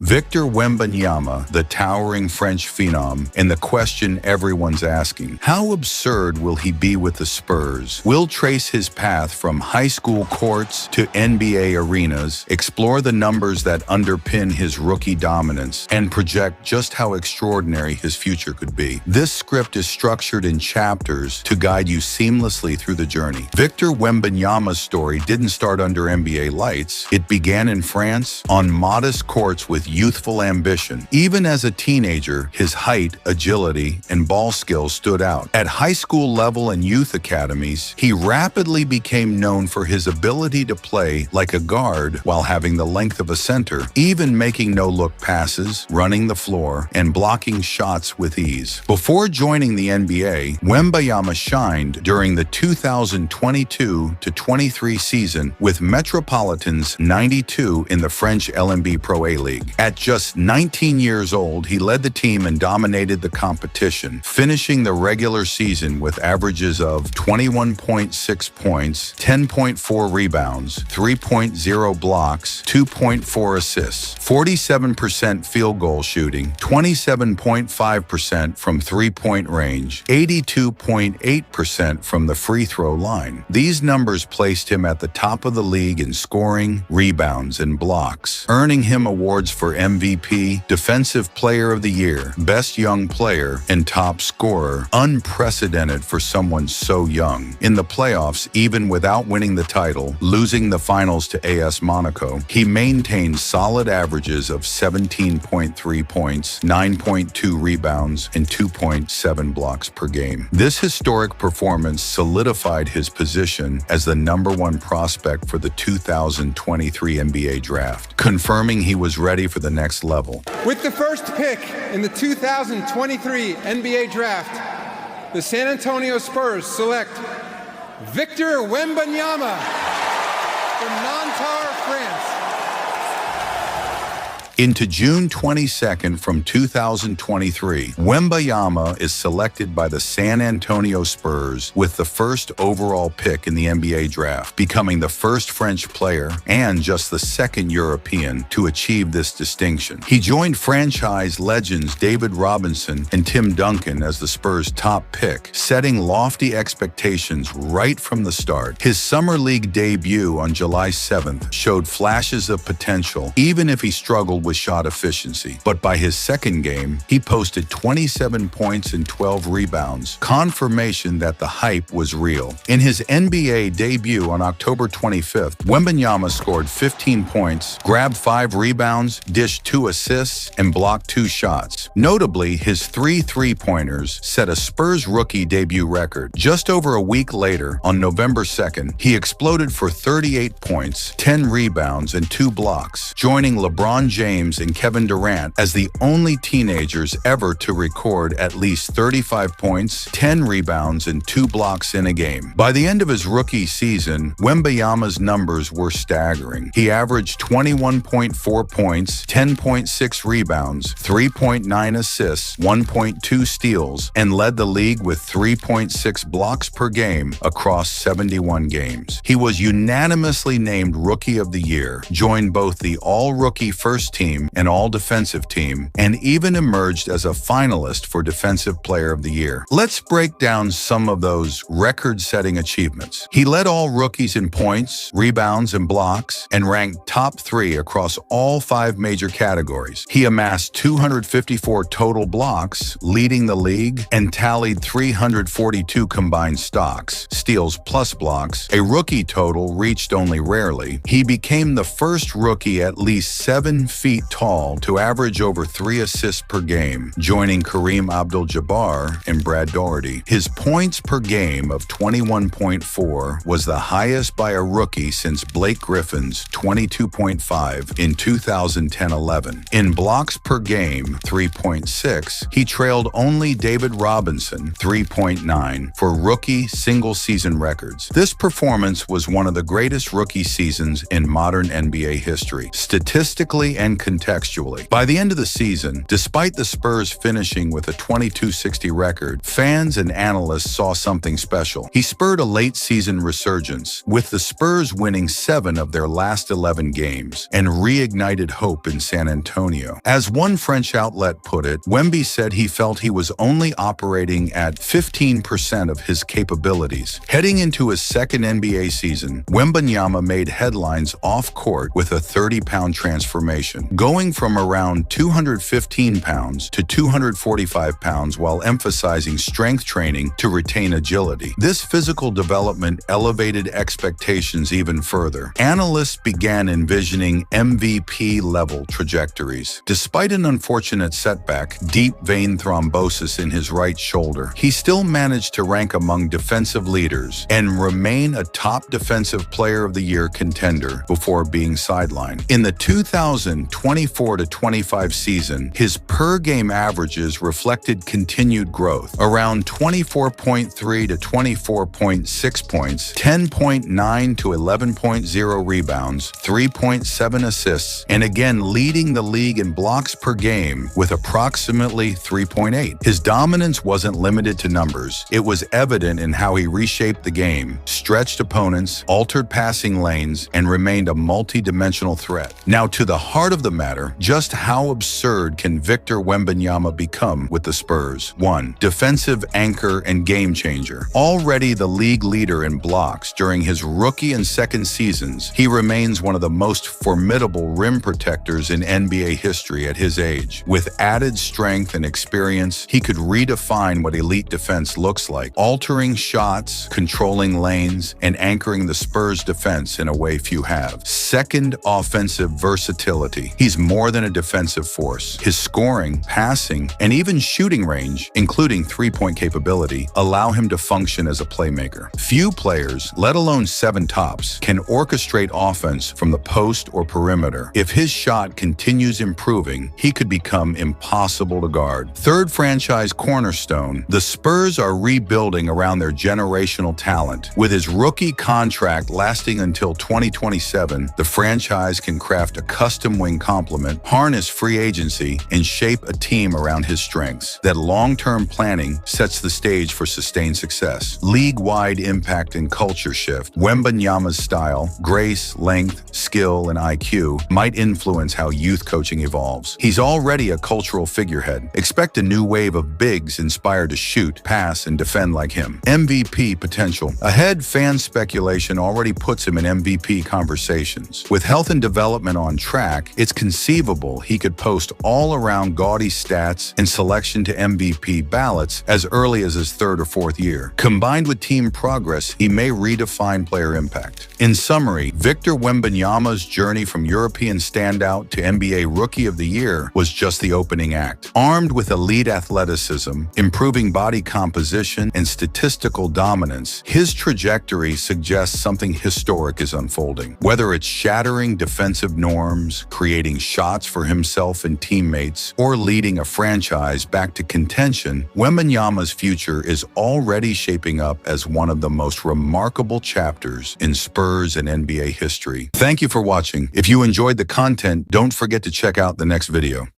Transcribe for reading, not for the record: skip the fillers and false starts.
Victor Wembanyama, the towering French phenom, and the question everyone's asking: how absurd will he be with the Spurs? We'll trace his path from high school courts to NBA arenas, explore the numbers that underpin his rookie dominance, and project just how extraordinary his future could be. This script is structured in chapters to guide you seamlessly through the journey. Victor Wembanyama's story didn't start under NBA lights. It began in France, on modest courts with youthful ambition. Even as a teenager, his height, agility, and ball skills stood out. At high school level and youth academies, he rapidly became known for his ability to play like a guard while having the length of a center, even making no-look passes, running the floor, and blocking shots with ease. Before joining the NBA, Wembanyama shined during the 2022-23 season with Metropolitan's 92 in the French LNB Pro A League. At just 19 years old, he led the team and dominated the competition, finishing the regular season with averages of 21.6 points, 10.4 rebounds, 3.0 blocks, 2.4 assists, 47% field goal shooting, 27.5% from three-point range, 82.8% from the free throw line. These numbers placed him at the top of the league in scoring, rebounds, and blocks, earning him awards for MVP, Defensive Player of the Year, Best Young Player, and Top Scorer, unprecedented for someone so young. In the playoffs, even without winning the title, losing the finals to AS Monaco, he maintained solid averages of 17.3 points, 9.2 rebounds, and 2.7 blocks per game. This historic performance solidified his position as the #1 prospect for the 2023 NBA draft, confirming he was ready for the next level. With the first pick in the 2023 NBA draft, the San Antonio Spurs select Victor Wembanyama from Nanterre, France. Into June 22nd from 2023, Wembanyama is selected by the San Antonio Spurs with the first overall pick in the NBA draft, becoming the first French player and just the second European to achieve this distinction. He joined franchise legends David Robinson and Tim Duncan as the Spurs' top pick, setting lofty expectations right from the start. His Summer League debut on July 7th showed flashes of potential, even if he struggled with shot efficiency. But by his second game, he posted 27 points and 12 rebounds, confirmation that the hype was real. In his NBA debut on October 25th, Wembanyama scored 15 points, grabbed 5 rebounds, dished 2 assists, and blocked 2 shots. Notably, his 3 three-pointers set a Spurs rookie debut record. Just over a week later, on November 2nd, he exploded for 38 points, 10 rebounds, and 2 blocks, joining LeBron James and Kevin Durant as the only teenagers ever to record at least 35 points, 10 rebounds, and 2 blocks in a game. By the end of his rookie season, Wembanyama's numbers were staggering. He averaged 21.4 points, 10.6 rebounds, 3.9 assists, 1.2 steals, and led the league with 3.6 blocks per game across 71 games. He was unanimously named Rookie of the Year, joined both the All-Rookie First Team and All-Defensive Team, and even emerged as a finalist for Defensive Player of the Year. Let's break down some of those record-setting achievements. He led all rookies in points, rebounds, and blocks, and ranked top 3 across all 5 major categories. He amassed 254 total blocks, leading the league, and tallied 342 combined steals plus blocks, a rookie total reached only rarely. He became the first rookie at least 7 feet tall to average over 3 assists per game, joining Kareem Abdul-Jabbar and Brad Daugherty. His points per game of 21.4 was the highest by a rookie since Blake Griffin's 22.5 in 2010-11. In blocks per game, 3.6, he trailed only David Robinson, 3.9, for rookie single-season records. This performance was one of the greatest rookie seasons in modern NBA history. Statistically and contextually. By the end of the season, despite the Spurs finishing with a 22-60 record, fans and analysts saw something special. He spurred a late-season resurgence, with the Spurs winning 7 of their last 11 games, and reignited hope in San Antonio. As one French outlet put it, Wemby said he felt he was only operating at 15% of his capabilities. Heading into his second NBA season, Wembanyama made headlines off-court with a 30-pound transformation, going from around 215 pounds to 245 pounds while emphasizing strength training to retain agility. This physical development elevated expectations even further. Analysts began envisioning MVP-level trajectories. Despite an unfortunate setback, deep vein thrombosis in his right shoulder, he still managed to rank among defensive leaders and remain a top Defensive Player of the Year contender before being sidelined. In the 2024-25 season, his per-game averages reflected continued growth, around 24.3 to 24.6 points, 10.9 to 11.0 rebounds, 3.7 assists, and again leading the league in blocks per game with approximately 3.8. His dominance wasn't limited to numbers. It was evident in how he reshaped the game, stretched opponents, altered passing lanes, and remained a multi-dimensional threat. Now, to the heart of the matter, just how absurd can Victor Wembanyama become with the Spurs? 1. Defensive anchor and game changer. Already the league leader in blocks during his rookie and second seasons, he remains one of the most formidable rim protectors in NBA history at his age. With added strength and experience, he could redefine what elite defense looks like, altering shots, controlling lanes, and anchoring the Spurs' defense in a way few have. Second, offensive versatility. He's more than a defensive force. His scoring, passing, and even shooting range, including three-point capability, allow him to function as a playmaker. Few players, let alone 7 tops, can orchestrate offense from the post or perimeter. If his shot continues improving, he could become impossible to guard. Third franchise cornerstone, the Spurs are rebuilding around their generational talent. With his rookie contract lasting until 2027, the franchise can craft a custom wing complement, harness free agency, and shape a team around his strengths. That long-term planning sets the stage for sustained success. League-wide impact and culture shift. Wembanyama's style, grace, length, skill, and IQ might influence how youth coaching evolves. He's already a cultural figurehead. Expect a new wave of bigs inspired to shoot, pass, and defend like him. MVP potential. Ahead, fan speculation already puts him in MVP conversations. With health and development on track, it's conceivable he could post all-around gaudy stats and selection to MVP ballots as early as his 3rd or 4th year. Combined with team progress, he may redefine player impact. In summary, Victor Wembanyama's journey from European standout to NBA Rookie of the Year was just the opening act. Armed with elite athleticism, improving body composition, and statistical dominance, his trajectory suggests something historic is unfolding. Whether it's shattering defensive norms, creating shots for himself and teammates, or leading a franchise back to contention, Wembanyama's future is already shaping up as one of the most remarkable chapters in Spurs and NBA history. Thank you for watching. If you enjoyed the content, don't forget to check out the next video.